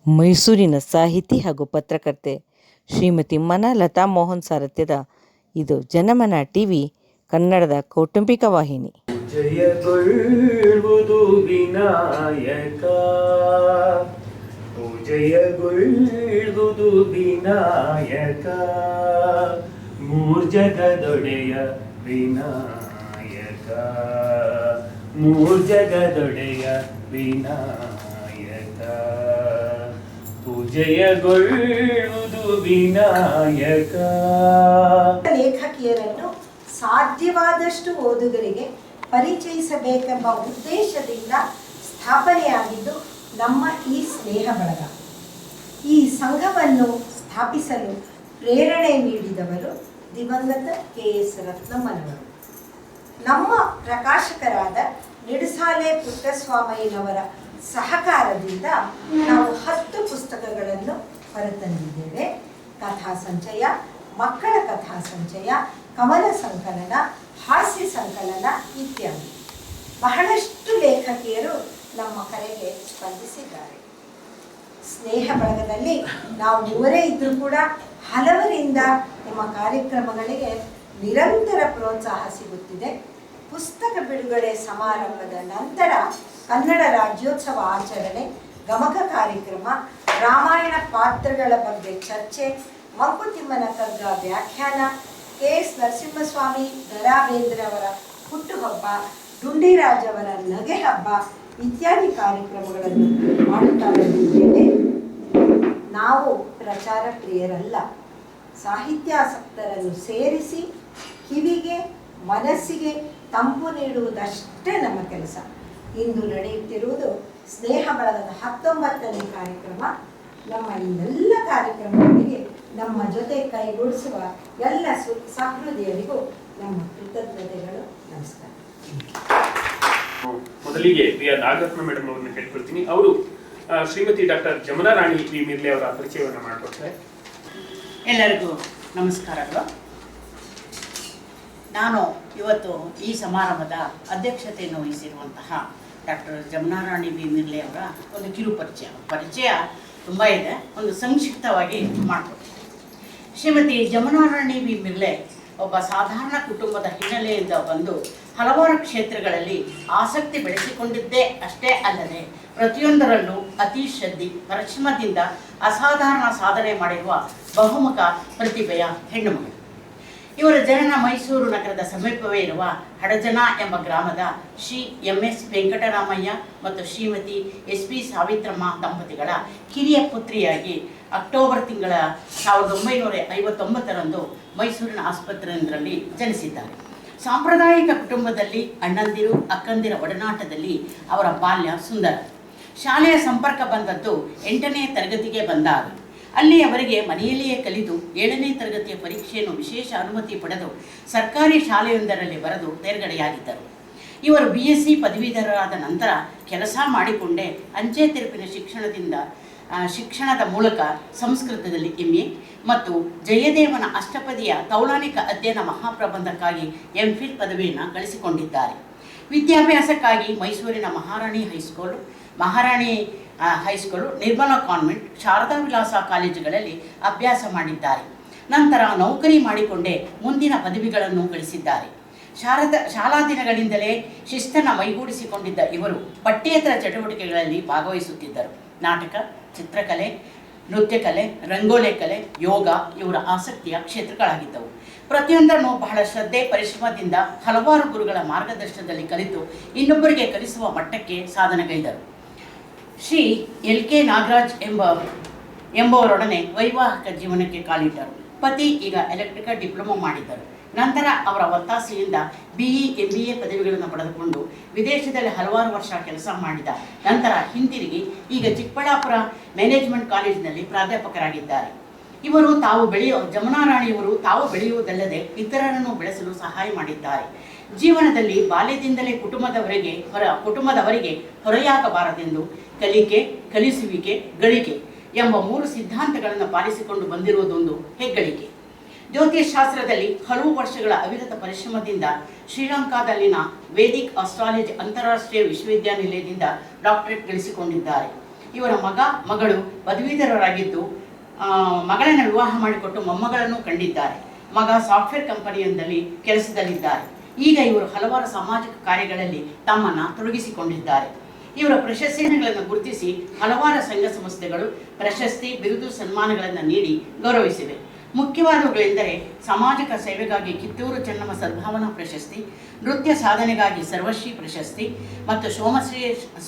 ಮೈಸೂರಿನ ಸಾಹಿತಿ ಹಾಗೂ ಪತ್ರಕರ್ತೆ ಶ್ರೀಮತಿ ಮನಲತಾ ಮೋಹನ್ ಸಾರಥ್ಯದ ಇದು ಜನಮನ ಟಿವಿ ಕನ್ನಡದ ಕೌಟುಂಬಿಕ ವಾಹಿನಿ. ಜಯಗೊಳ್ಳುವುದು ವಿನಾಯಕ, ಜಯಗೊಳ್ಳುವುದು ವಿನಾಯಕ, ಮೂರ್ಜಗದೊಡೆಯ ವಿನಾಯಕ, ಮೂರ್ಜಗದೊಡೆಯ ವಿನಾಯಕ, ಜಯಗೊಳ್ಳುವುದು ವಿನಾಯಕ. ಲೇಖಕಿಯರನ್ನು ಸಾಧ್ಯವಾದಷ್ಟು ಓದುಗರಿಗೆ ಪರಿಚಯಿಸಬೇಕೆಂಬ ಉದ್ದೇಶದಿಂದ ಸ್ಥಾಪನೆಯಾಗಿದ್ದು ನಮ್ಮ ಈ ಸ್ನೇಹ ಬಳಗ. ಈ ಸಂಘವನ್ನು ಸ್ಥಾಪಿಸಲು ಪ್ರೇರಣೆ ನೀಡಿದವರು ದಿವಂಗತ KS ರತ್ನಮ್ಮನವರು. ನಮ್ಮ ಪ್ರಕಾಶಕರಾದ ನಿಡಸಾಲೆ ಪುಟ್ಟಸ್ವಾಮಯ್ಯನವರ ಸಹಕಾರದಿಂದ ನಾವು 10 ಪುಸ್ತಕಗಳನ್ನು ಹೊರತಂದಿದ್ದೇವೆ. ಕಥಾ ಸಂಚಯ, ಮಕ್ಕಳ ಕಥಾ ಸಂಚಯ, ಕವನ ಸಂಕಲನ, ಹಾಸ್ಯ ಸಂಕಲನ ಇತ್ಯಾದಿ. ಬಹಳಷ್ಟು ಲೇಖಕಿಯರು ನಮ್ಮ ಕರೆಗೆ ಸ್ಪಂದಿಸಿದ್ದಾರೆ. ಸ್ನೇಹ ಬಳಗದಲ್ಲಿ ನಾವು ಮೂವರೇ ಇದ್ದರೂ ಕೂಡ ಹಲವರಿಂದ ನಿಮ್ಮ ಕಾರ್ಯಕ್ರಮಗಳಿಗೆ ನಿರಂತರ ಪ್ರೋತ್ಸಾಹ ಸಿಗುತ್ತಿದೆ. ಪುಸ್ತಕ ಬಿಡುಗಡೆ ಸಮಾರಂಭದ ನಂತರ ಕನ್ನಡ ರಾಜ್ಯೋತ್ಸವ ಆಚರಣೆ, ಗಮಕ ಕಾರ್ಯಕ್ರಮ, ರಾಮಾಯಣ ಪಾತ್ರಗಳ ಬಗ್ಗೆ ಚರ್ಚೆ, ಮಂಕುತಿಮ್ಮನ ಕಗ್ಗ ವ್ಯಾಖ್ಯಾನ, KS ನರಸಿಂಹಸ್ವಾಮಿ ದ.ರಾ ಬೇಂದ್ರೆಯವರ ಹುಟ್ಟುಹಬ್ಬ, ಡುಂಡಿರಾಜ್ ಅವರ ನಗೆ ಹಬ್ಬ ಇತ್ಯಾದಿ ಕಾರ್ಯಕ್ರಮಗಳನ್ನು ಮಾಡುತ್ತಾ ಬಂದಿದ್ದೇವೆ. ನಾವು ಪ್ರಚಾರ ಪ್ರಿಯರಲ್ಲ, ಸಾಹಿತ್ಯಾಸಕ್ತರನ್ನು ಸೇರಿಸಿ ಕಿವಿಗೆ ಮನಸ್ಸಿಗೆ ತಂಪು ನೀಡುವುದಷ್ಟೇ ನಮ್ಮ ಕೆಲಸ. ಇಂದು ನಡೆಯುತ್ತಿರುವುದು ಸ್ನೇಹ ಬಳಗದ 19ನೇ ಕಾರ್ಯಕ್ರಮ. ನಮ್ಮ ಇನ್ನೆಲ್ಲ ಕಾರ್ಯಕ್ರಮಗಳಿಗೆ ನಮ್ಮ ಜೊತೆ ಕೈಗೂಡಿಸುವ ಎಲ್ಲ ಸಹೃದಯರಿಗೂ ನಮ್ಮ ಕೃತಜ್ಞತೆಗಳು. ನಮಸ್ಕಾರ. ಮೊದಲಿಗೆ ನಾಗರತ್ನ ಮೇಡಮ್ ಅವರನ್ನ ಕೇಳ್ಕೊಳ್ತೀನಿ. ಅವರು ಶ್ರೀಮತಿ ಡಾಕ್ಟರ್ ಜಮುನಾ ರಾಣಿ ವಿ ಮಿರ್ಲೆ ಅವರ ಪರಿಚಯವನ್ನು ಮಾಡಿಕೊಡ್ತಾರೆ. ಎಲ್ಲರಿಗೂ ನಮಸ್ಕಾರಗಳು. ನಾನು ಇವತ್ತು ಈ ಸಮಾರಂಭದ ಅಧ್ಯಕ್ಷತೆಯನ್ನು ವಹಿಸಿರುವಂತಹ ಡಾಕ್ಟರ್ ಜಮುನಾ ರಾಣಿ ವಿ ಮಿರ್ಲೆ ಅವರ ಒಂದು ಕಿರು ಪರಿಚಯ ತುಂಬ ಇದೆ. ಒಂದು ಸಂಕ್ಷಿಪ್ತವಾಗಿ ಮಾಡಿಕೊಡ್ತೀನಿ. ಶ್ರೀಮತಿ ಜಮುನಾ ರಾಣಿ ವಿ ಮಿರ್ಲೆ ಒಬ್ಬ ಸಾಧಾರಣ ಕುಟುಂಬದ ಹಿನ್ನೆಲೆಯಿಂದ ಬಂದು ಹಲವಾರು ಕ್ಷೇತ್ರಗಳಲ್ಲಿ ಆಸಕ್ತಿ ಬೆಳೆಸಿಕೊಂಡಿದ್ದೇ ಅಷ್ಟೇ ಅಲ್ಲದೆ ಪ್ರತಿಯೊಂದರಲ್ಲೂ ಅತಿ ಶ್ರದ್ಧೆ ಪರಿಶ್ರಮದಿಂದ ಅಸಾಧಾರಣ ಸಾಧನೆ ಮಾಡಿರುವ ಬಹುಮುಖ ಪ್ರತಿಭೆಯ ಹೆಣ್ಣುಮಗಳು. ಇವರ ಜನನ ಮೈಸೂರು ನಗರದ ಸಮೀಪವೇ ಇರುವ ಹಡಜನ ಎಂಬ ಗ್ರಾಮದ ಶ್ರೀ MS ವೆಂಕಟರಾಮಯ್ಯ ಮತ್ತು ಶ್ರೀಮತಿ SP ಸಾವಿತ್ರಮ್ಮ ದಂಪತಿಗಳ ಕಿರಿಯ ಪುತ್ರಿಯಾಗಿ ಅಕ್ಟೋಬರ್ ತಿಂಗಳ 1959ರಂದು ಮೈಸೂರಿನ ಆಸ್ಪತ್ರೆಯೊಂದರಲ್ಲಿ ಜನಿಸಿದ್ದಾರೆ. ಸಾಂಪ್ರದಾಯಿಕ ಕುಟುಂಬದಲ್ಲಿ ಅಣ್ಣಂದಿರು ಅಕ್ಕಂದಿರ ಒಡನಾಟದಲ್ಲಿ ಅವರ ಬಾಲ್ಯ ಸುಂದರ. ಶಾಲೆಯ ಸಂಪರ್ಕ ಬಂದದ್ದು 8ನೇ ತರಗತಿಗೆ ಬಂದಾಗ. ಅಲ್ಲಿ ಅವರಿಗೆ ಮನೆಯಲ್ಲಿಯೇ ಕಲಿತು 7ನೇ ತರಗತಿಯ ಪರೀಕ್ಷೆಯನ್ನು ವಿಶೇಷ ಅನುಮತಿ ಪಡೆದು ಸರ್ಕಾರಿ ಶಾಲೆಯೊಂದರಲ್ಲಿ ಬರೆದು ತೇರ್ಗಡೆಯಾಗಿದ್ದರು. ಇವರು BSc ಪದವೀಧರರಾದ ನಂತರ ಕೆಲಸ ಮಾಡಿಕೊಂಡೇ ಅಂಚೆ ತಿರುಪಿನ ಶಿಕ್ಷಣದ ಮೂಲಕ ಸಂಸ್ಕೃತದಲ್ಲಿ MA ಮತ್ತು ಜಯದೇವನ ಅಷ್ಟಪದಿಯ ತೌಲಾನಿಕ ಅಧ್ಯಯನ ಮಹಾಪ್ರಬಂಧಕ್ಕಾಗಿ MPhil ಪದವಿಯನ್ನು ಗಳಿಸಿಕೊಂಡಿದ್ದಾರೆ. ವಿದ್ಯಾಭ್ಯಾಸಕ್ಕಾಗಿ ಮೈಸೂರಿನ ಮಹಾರಾಣಿ ಹೈಸ್ಕೂಲು, ನಿರ್ಮಲಾ ಕಾನ್ವೆಂಟ್, ಶಾರದಾ ವಿಲಾಸ ಕಾಲೇಜುಗಳಲ್ಲಿ ಅಭ್ಯಾಸ ಮಾಡಿದ್ದಾರೆ. ನಂತರ ನೌಕರಿ ಮಾಡಿಕೊಂಡೇ ಮುಂದಿನ ಪದವಿಗಳನ್ನು ಗಳಿಸಿದ್ದಾರೆ. ಶಾಲಾ ದಿನಗಳಿಂದಲೇ ಶಿಸ್ತನ್ನು ಮೈಗೂಡಿಸಿಕೊಂಡಿದ್ದ ಇವರು ಪಠ್ಯೇತರ ಚಟುವಟಿಕೆಗಳಲ್ಲಿ ಭಾಗವಹಿಸುತ್ತಿದ್ದರು. ನಾಟಕ, ಚಿತ್ರಕಲೆ, ನೃತ್ಯಕಲೆ, ರಂಗೋಲಿ ಕಲೆ, ಯೋಗ ಇವರ ಆಸಕ್ತಿಯ ಕ್ಷೇತ್ರಗಳಾಗಿದ್ದವು. ಪ್ರತಿಯೊಂದನ್ನು ಬಹಳ ಶ್ರದ್ಧೆ ಪರಿಶ್ರಮದಿಂದ ಹಲವಾರು ಗುರುಗಳ ಮಾರ್ಗದರ್ಶನದಲ್ಲಿ ಕಲಿತು ಇನ್ನೊಬ್ಬರಿಗೆ ಕಲಿಸುವ ಮಟ್ಟಕ್ಕೆ ಸಾಧನೆಗೈದರು. ಶ್ರೀ LK ನಾಗರಾಜ್ ಎಂಬವರೊಡನೆ ವೈವಾಹಿಕ ಜೀವನಕ್ಕೆ ಕಾಲಿಟ್ಟರು. ಪತಿ ಈಗ ಎಲೆಕ್ಟ್ರಿಕಲ್ ಡಿಪ್ಲೊಮಾ ಮಾಡಿದ್ದರು. ನಂತರ ಅವರ ಒತ್ತಾಸೆಯಿಂದ BE MBA ಪದವಿಗಳನ್ನು ಪಡೆದುಕೊಂಡು ವಿದೇಶದಲ್ಲಿ ಹಲವಾರು ವರ್ಷ ಕೆಲಸ ಮಾಡಿದ ನಂತರ ಹಿಂತಿರುಗಿ ಈಗ ಚಿಕ್ಕಬಳ್ಳಾಪುರ ಮ್ಯಾನೇಜ್ಮೆಂಟ್ ಕಾಲೇಜಿನಲ್ಲಿ ಪ್ರಾಧ್ಯಾಪಕರಾಗಿದ್ದಾರೆ. ಜಮುನಾ ರಾಣಿಯವರು ತಾವು ಬೆಳೆಯುವುದಲ್ಲದೆ ಇತರರನ್ನು ಬೆಳೆಸಲು ಸಹಾಯ ಮಾಡಿದ್ದಾರೆ. ಜೀವನದಲ್ಲಿ ಬಾಲ್ಯದಿಂದಲೇ ಕುಟುಂಬದವರಿಗೆ ಹೊರೆಯಾಗಬಾರದೆಂದು ಕಲಿಕೆ, ಕಲಿಸುವಿಕೆ, ಗಳಿಕೆ ಎಂಬ 3 ಸಿದ್ಧಾಂತಗಳನ್ನು ಪಾಲಿಸಿಕೊಂಡು ಬಂದಿರುವುದೊಂದು ಹೆಗ್ಗಳಿಕೆ. ಜ್ಯೋತಿಷಾಸ್ತ್ರದಲ್ಲಿ ಹಲವು ವರ್ಷಗಳ ಅವಿರತ ಪರಿಶ್ರಮದಿಂದ ಶ್ರೀಲಂಕಾದಲ್ಲಿನ ವೇದಿಕ್ ಆಸ್ಟ್ರಾಲಜಿ ಅಂತಾರಾಷ್ಟ್ರೀಯ ವಿಶ್ವವಿದ್ಯಾನಿಲಯದಿಂದ ಡಾಕ್ಟರೇಟ್ ಗಳಿಸಿಕೊಂಡಿದ್ದಾರೆ. ಇವರ ಮಗ ಮಗಳು ಪದವೀಧರರಾಗಿದ್ದು ಮಗಳನ್ನ ವಿವಾಹ ಮಾಡಿಕೊಟ್ಟು ಮೊಮ್ಮಗಳನ್ನು ಕಂಡಿದ್ದಾರೆ. ಮಗ ಸಾಫ್ಟ್ವೇರ್ ಕಂಪನಿಯೊಂದರಲ್ಲಿ ಕೆಲಸದಲ್ಲಿದ್ದಾರೆ. ಈಗ ಇವರು ಹಲವಾರು ಸಾಮಾಜಿಕ ಕಾರ್ಯಗಳಲ್ಲಿ ತಮ್ಮನ್ನು ತೊಡಗಿಸಿಕೊಂಡಿದ್ದಾರೆ. ಇವರ ಪ್ರಶಸ್ತಿಗಳನ್ನು ಗುರುತಿಸಿ ಹಲವಾರು ಸಂಘ ಸಂಸ್ಥೆಗಳು ಪ್ರಶಸ್ತಿ, ಬಿರುದು, ಸನ್ಮಾನಗಳನ್ನು ನೀಡಿ ಗೌರವಿಸಿವೆ. ಮುಖ್ಯವಾದವುಗಳೆಂದರೆ ಸಾಮಾಜಿಕ ಸೇವೆಗಾಗಿ ಕಿತ್ತೂರು ಚೆನ್ನಮ್ಮ ಸದ್ಭಾವನಾ ಪ್ರಶಸ್ತಿ, ನೃತ್ಯ ಸಾಧನೆಗಾಗಿ ಸರ್ವಶ್ರೀ ಪ್ರಶಸ್ತಿ ಮತ್ತು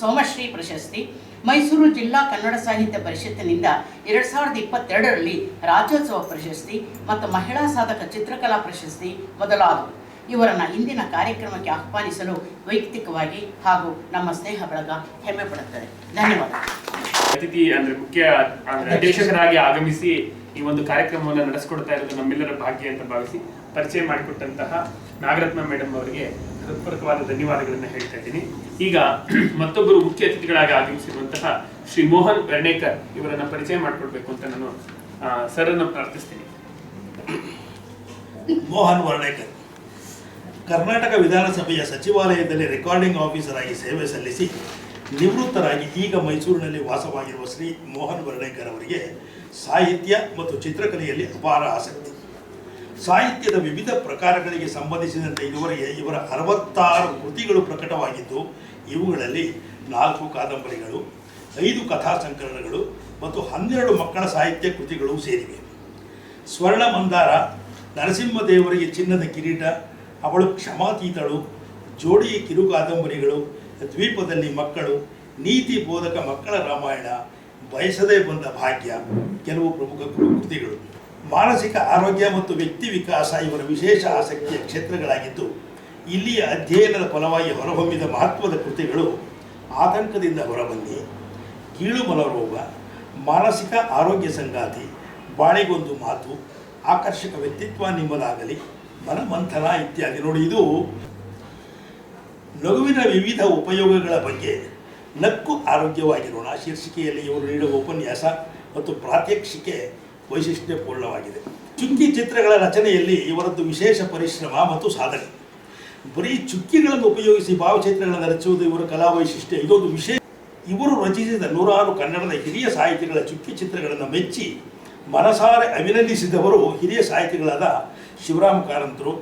ಸೋಮಶ್ರೀ ಪ್ರಶಸ್ತಿ, ಮೈಸೂರು ಜಿಲ್ಲಾ ಕನ್ನಡ ಸಾಹಿತ್ಯ ಪರಿಷತ್ತಿನಿಂದ 2022ರಲ್ಲಿ ರಾಜ್ಯೋತ್ಸವ ಪ್ರಶಸ್ತಿ ಮತ್ತು ಮಹಿಳಾ ಸಾಧಕ ಚಿತ್ರಕಲಾ ಪ್ರಶಸ್ತಿ ಮೊದಲಾದವು. ಇವರನ್ನು ಇಂದಿನ ಕಾರ್ಯಕ್ರಮಕ್ಕೆ ಆಹ್ವಾನಿಸಲು ವೈಯಕ್ತಿಕವಾಗಿ ಹಾಗೂ ನಮ್ಮ ಸ್ನೇಹ ಬಳಗ ಹೆಮ್ಮೆ ಪಡುತ್ತದೆ. ಧನ್ಯವಾದ. ಅತಿಥಿ ಮುಖ್ಯ ಅಧ್ಯಕ್ಷರಾಗಿ ಆಗಮಿಸಿ ಈ ಒಂದು ಕಾರ್ಯಕ್ರಮವನ್ನು ನಡೆಸಿಕೊಡ್ತಾ ಇರೋದು ನಮ್ಮೆಲ್ಲರ ಭಾಗ್ಯ ಅಂತ ಭಾವಿಸಿ ಪರಿಚಯ ಮಾಡಿಕೊಟ್ಟಂತಹ ನಾಗರತ್ನ ಮೇಡಮ್ ಅವರಿಗೆ ಹೃತ್ಪೂರ್ವಕವಾದ ಧನ್ಯವಾದಗಳನ್ನು ಹೇಳ್ತಾ ಇದ್ದೀನಿ. ಈಗ ಮತ್ತೊಬ್ಬರು ಮುಖ್ಯ ಅತಿಥಿಗಳಾಗಿ ಆಗಮಿಸಿರುವಂತಹ ಶ್ರೀ ಮೋಹನ್ ವೆರ್ಣೇಕರ್ ಇವರನ್ನ ಪರಿಚಯ ಮಾಡಿಕೊಡ್ಬೇಕು ಅಂತ ನಾನು ಸರ್ ಅನ್ನು ಪ್ರಾರ್ಥಿಸ್ತೀನಿ. ಮೋಹನ್ ವರ್ಣೇಕರ್ ಕರ್ನಾಟಕ ವಿಧಾನಸಭೆಯ ಸಚಿವಾಲಯದಲ್ಲಿ ರೆಕಾರ್ಡಿಂಗ್ ಆಫೀಸರ್ ಆಗಿ ಸೇವೆ ಸಲ್ಲಿಸಿ ನಿವೃತ್ತರಾಗಿ ಈಗ ಮೈಸೂರಿನಲ್ಲಿ ವಾಸವಾಗಿರುವ ಶ್ರೀ ಮೋಹನ್ ವರ್ಣೇಕರ್ ಅವರಿಗೆ ಸಾಹಿತ್ಯ ಮತ್ತು ಚಿತ್ರಕಲೆಯಲ್ಲಿ ಅಪಾರ ಆಸಕ್ತಿ. ಸಾಹಿತ್ಯದ ವಿವಿಧ ಪ್ರಕಾರಗಳಿಗೆ ಸಂಬಂಧಿಸಿದಂತೆ ಇದುವರೆಗೆ ಇವರ 66 ಕೃತಿಗಳು ಪ್ರಕಟವಾಗಿದ್ದು, ಇವುಗಳಲ್ಲಿ 4 ಕಾದಂಬರಿಗಳು, 5 ಕಥಾ ಸಂಕಲನಗಳು ಮತ್ತು 12 ಮಕ್ಕಳ ಸಾಹಿತ್ಯ ಕೃತಿಗಳು ಸೇರಿವೆ. ಸ್ವರ್ಣ ಮಂದಾರ, ನರಸಿಂಹದೇವರಿಗೆ ಚಿನ್ನದ ಕಿರೀಟ, ಅವಳು ಕ್ಷಮಾತೀತಳು, ಜೋಡಿ ಕಿರು ಕಾದಂಬರಿಗಳು, ದ್ವೀಪದಲ್ಲಿ ಮಕ್ಕಳು, ನೀತಿ ಬೋಧಕ ಮಕ್ಕಳ ರಾಮಾಯಣ, ಬಯಸದೇ ಬಂದ ಭಾಗ್ಯ ಕೆಲವು ಪ್ರಮುಖ ಕೃತಿಗಳು. ಮಾನಸಿಕ ಆರೋಗ್ಯ ಮತ್ತು ವ್ಯಕ್ತಿ ವಿಕಾಸ ಇವರ ವಿಶೇಷ ಆಸಕ್ತಿಯ ಕ್ಷೇತ್ರಗಳಾಗಿದ್ದು, ಇಲ್ಲಿಯ ಅಧ್ಯಯನದ ಫಲವಾಗಿ ಹೊರಹೊಮ್ಮಿದ ಮಹತ್ವದ ಕೃತಿಗಳು ಆತಂಕದಿಂದ ಹೊರಬನ್ನಿ, ಕೀಳು ಮನೋರೋಗ, ಮಾನಸಿಕ ಆರೋಗ್ಯ ಸಂಗಾತಿ, ಬಾಳಿಗೊಂದು ಮಾತು, ಆಕರ್ಷಕ ವ್ಯಕ್ತಿತ್ವ ನಿಮ್ಮದಾಗಲಿ, ಮನಮಂಥನ ಇತ್ಯಾದಿ. ನೋಡಿ, ಇದು ನಗುವಿನ ವಿವಿಧ ಉಪಯೋಗಗಳ ಬಗ್ಗೆ ನಕ್ಕು ಆರೋಗ್ಯವಾಗಿರೋಣ ಶೀರ್ಷಿಕೆಯಲ್ಲಿ ಇವರು ನೀಡುವ ಉಪನ್ಯಾಸ ಮತ್ತು ಪ್ರಾತ್ಯಕ್ಷಿಕೆ ವೈಶಿಷ್ಟ್ಯಪೂರ್ಣವಾಗಿದೆ. ಚುಕ್ಕಿ ಚಿತ್ರಗಳ ರಚನೆಯಲ್ಲಿ ಇವರದ್ದು ವಿಶೇಷ ಪರಿಶ್ರಮ ಮತ್ತು ಸಾಧನೆ. ಬರೀ ಚುಕ್ಕಿಗಳನ್ನು ಉಪಯೋಗಿಸಿ ಭಾವಚಿತ್ರಗಳನ್ನು ರಚಿಸುವುದು ಇವರ ಕಲಾ ವೈಶಿಷ್ಟ್ಯ. ಇದೊಂದು ವಿಶೇಷ. ಇವರು ರಚಿಸಿದ 100 ಕನ್ನಡದ ಹಿರಿಯ ಸಾಹಿತಿಗಳ ಚುಕ್ಕಿ ಚಿತ್ರಗಳನ್ನು ಮೆಚ್ಚಿ ಮನಸಾರೆ ಅಭಿನಂದಿಸಿದವರು ಹಿರಿಯ ಸಾಹಿತಿಗಳಾದ ಶಿವರಾಮ ಕಾರಂತರು,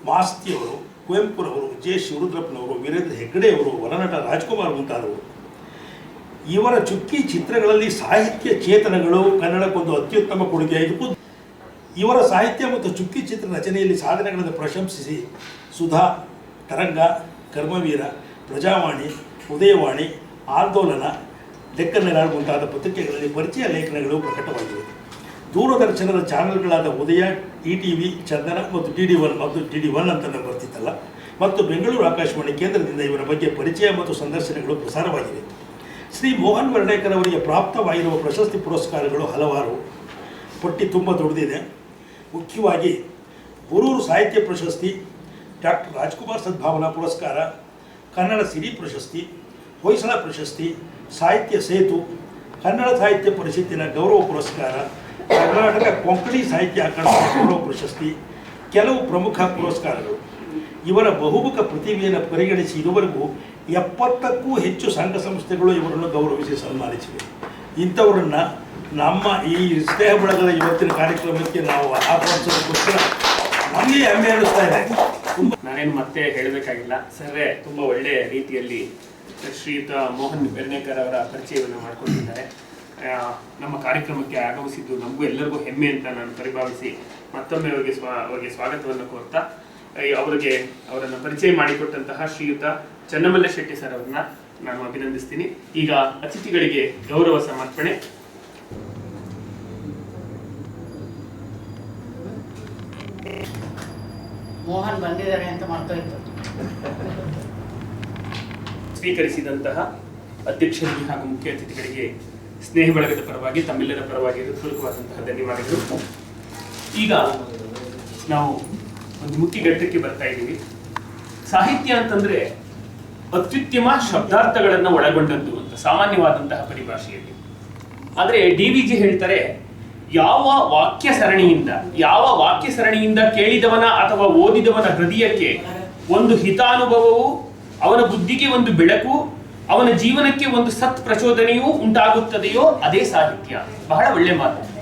ಮಾಸ್ತಿಯವರು, ಕುವೆಂಪುರವರು, ಜೆ ಶಿವರುದ್ರಪ್ಪನವರು, ವೀರೇಂದ್ರ ಹೆಗ್ಗಡೆಯವರು, ವರನಟ ರಾಜ್ಕುಮಾರ್ ಮುಂತಾದವರು. ಇವರ ಚುಕ್ಕಿ ಚಿತ್ರಗಳಲ್ಲಿ ಸಾಹಿತ್ಯ ಚೇತನಗಳು ಕನ್ನಡಕ್ಕೊಂದು ಅತ್ಯುತ್ತಮ ಕೊಡುಗೆಯಾಗಿದ್ದು, ಇವರ ಸಾಹಿತ್ಯ ಮತ್ತು ಚುಕ್ಕಿ ಚಿತ್ರ ರಚನೆಯಲ್ಲಿ ಸಾಧನೆಗಳನ್ನು ಪ್ರಶಂಸಿಸಿ ಸುಧಾ, ತರಂಗ, ಕರ್ಮವೀರ, ಪ್ರಜಾವಾಣಿ, ಉದಯವಾಣಿ, ಆಂದೋಲನ, ಡೆಕ್ಕನ್ ಹೆರಾಲ್ಡ್ ಮುಂತಾದ ಪತ್ರಿಕೆಗಳಲ್ಲಿ ಪರಿಚಯ ಲೇಖನಗಳು ಪ್ರಕಟವಾಗಿವೆ. ದೂರದರ್ಶನದ ಚಾನೆಲ್ಗಳಾದ ಉದಯ, ETV, ಚಂದನ ಮತ್ತು DD1 ಮತ್ತು DD1 ಅಂತ ಬರ್ತಿತ್ತಲ್ಲ, ಮತ್ತು ಬೆಂಗಳೂರು ಆಕಾಶವಾಣಿ ಕೇಂದ್ರದಿಂದ ಇವರ ಬಗ್ಗೆ ಪರಿಚಯ ಮತ್ತು ಸಂದರ್ಶನಗಳು ಪ್ರಸಾರವಾಗಿವೆ. ಶ್ರೀ ಮೋಹನ್ ವರ್ಣೇಕರ್ ಅವರಿಗೆ ಪ್ರಾಪ್ತವಾಗಿರುವ ಪ್ರಶಸ್ತಿ ಪುರಸ್ಕಾರಗಳು ಹಲವಾರು. ಪಟ್ಟಿ ತುಂಬ ದೊಡ್ಡದಿದೆ. ಮುಖ್ಯವಾಗಿ ಬೂರೂರು ಸಾಹಿತ್ಯ ಪ್ರಶಸ್ತಿ, ಡಾಕ್ಟರ್ ರಾಜ್ಕುಮಾರ್ ಸದ್ಭಾವನಾ ಪುರಸ್ಕಾರ, ಕನ್ನಡ ಸಿರಿ ಪ್ರಶಸ್ತಿ, ಹೊಯ್ಸಳ ಪ್ರಶಸ್ತಿ, ಸಾಹಿತ್ಯ ಸೇತು, ಕನ್ನಡ ಸಾಹಿತ್ಯ ಪರಿಷತ್ತಿನ ಗೌರವ ಪುರಸ್ಕಾರ, ಕರ್ನಾಟಕ ಕೊಂಕಣಿ ಸಾಹಿತ್ಯ ಅಕಾಡೆಮಿ ಗೌರವ ಪ್ರಶಸ್ತಿ, ಕೆಲವು ಪ್ರಮುಖ ಪುರಸ್ಕಾರಗಳು. ಇವರ ಬಹುಮುಖ ಪ್ರತಿಭೆಯನ್ನು ಪರಿಗಣಿಸಿ ಇದುವರೆಗೂ 70ಕ್ಕೂ ಹೆಚ್ಚು ಸಂಘ ಸಂಸ್ಥೆಗಳು ಇವರನ್ನು ಗೌರವಿಸಿ ಸನ್ಮಾನಿಸಿವೆ. ಇಂಥವರನ್ನು ನಮ್ಮ ಈ ಸ್ನೇಹ ಬಳಗದ ಇವತ್ತಿನ ಕಾರ್ಯಕ್ರಮಕ್ಕೆ ನಾವು ಆಹ್ವಾನಿಸೋದಕ್ಕೋಸ್ಕರ ನಮಗೆ ಹೆಮ್ಮೆ ಅನ್ನಿಸ್ತಾ ಇದೆ. ನಾನೇನು ಮತ್ತೆ ಹೇಳಬೇಕಾಗಿಲ್ಲ, ಸರ್ರೆ ತುಂಬ ಒಳ್ಳೆಯ ರೀತಿಯಲ್ಲಿ ಶ್ರೀಯುತ ಮೋಹನ್ ವೆರ್ಣೇಕರ್ ಅವರ ಪರಿಚಯವನ್ನು ಮಾಡಿಕೊಂಡಿದ್ದಾರೆ. ನಮ್ಮ ಕಾರ್ಯಕ್ರಮಕ್ಕೆ ಆಗಮಿಸಿದ್ದು ನಮಗೂ ಎಲ್ಲರಿಗೂ ಹೆಮ್ಮೆ ಅಂತ ನಾನು ಪರಿಭಾವಿಸಿ ಮತ್ತೊಮ್ಮೆ ಅವರಿಗೆ ಸ್ವಾಗತವನ್ನು ಕೋರ್ತಾ ಅವರನ್ನು ಪರಿಚಯ ಮಾಡಿಕೊಟ್ಟಂತಹ ಶ್ರೀಯುತ ಚನ್ನಮಲ್ಲ ಶೆಟ್ಟಿ ಸರ್ ಅವರನ್ನ ನಾನು ಅಭಿನಂದಿಸ್ತೀನಿ. ಈಗ ಅತಿಥಿಗಳಿಗೆ ಗೌರವ ಸಮರ್ಪಣೆ. ಮೋಹನ್ ಬಂದಿದ್ದಾರೆ ಅಂತ ಮರ್ತೋಯ್ತು. ಸ್ವೀಕರಿಸಿದಂತಹ ಅಧ್ಯಕ್ಷರಿಗೆ ಹಾಗೂ ಮುಖ್ಯ ಅತಿಥಿಗಳಿಗೆ ಸ್ನೇಹ ಬಳಗದ ಪರವಾಗಿ ತಮ್ಮೆಲ್ಲರ ಪರವಾಗಿ ಹೃತ್ಪೂರ್ವಕವಾದಂತಹ ಧನ್ಯವಾದಗಳು. ಈಗ ನಾವು ಒಂದು ಮುಖ್ಯ ಘಟ್ಟಕ್ಕೆ ಬರ್ತಾ ಇದ್ದೀವಿ. ಸಾಹಿತ್ಯ ಅಂತಂದ್ರೆ ಅತ್ಯುತ್ತಮ ಶಬ್ದಾರ್ಥಗಳನ್ನು ಒಳಗೊಂಡದ್ದು ಅಂತ ಸಾಮಾನ್ಯವಾದಂತಹ ಪರಿಭಾಷೆಯಲ್ಲಿ. ಆದರೆ DVG ಹೇಳ್ತಾರೆ, ಯಾವ ವಾಕ್ಯ ಸರಣಿಯಿಂದ ಕೇಳಿದವನ ಅಥವಾ ಓದಿದವನ ಹೃದಯಕ್ಕೆ ಒಂದು ಹಿತಾನುಭವವು, ಅವನ ಬುದ್ಧಿಗೆ ಒಂದು ಬೆಳಕು, ಅವನ ಜೀವನಕ್ಕೆ ಒಂದು ಸತ್ ಪ್ರಚೋದನೆಯೂ ಉಂಟಾಗುತ್ತದೆಯೋ ಅದೇ ಸಾಹಿತ್ಯ. ಬಹಳ ಒಳ್ಳೆ ಮಾತು.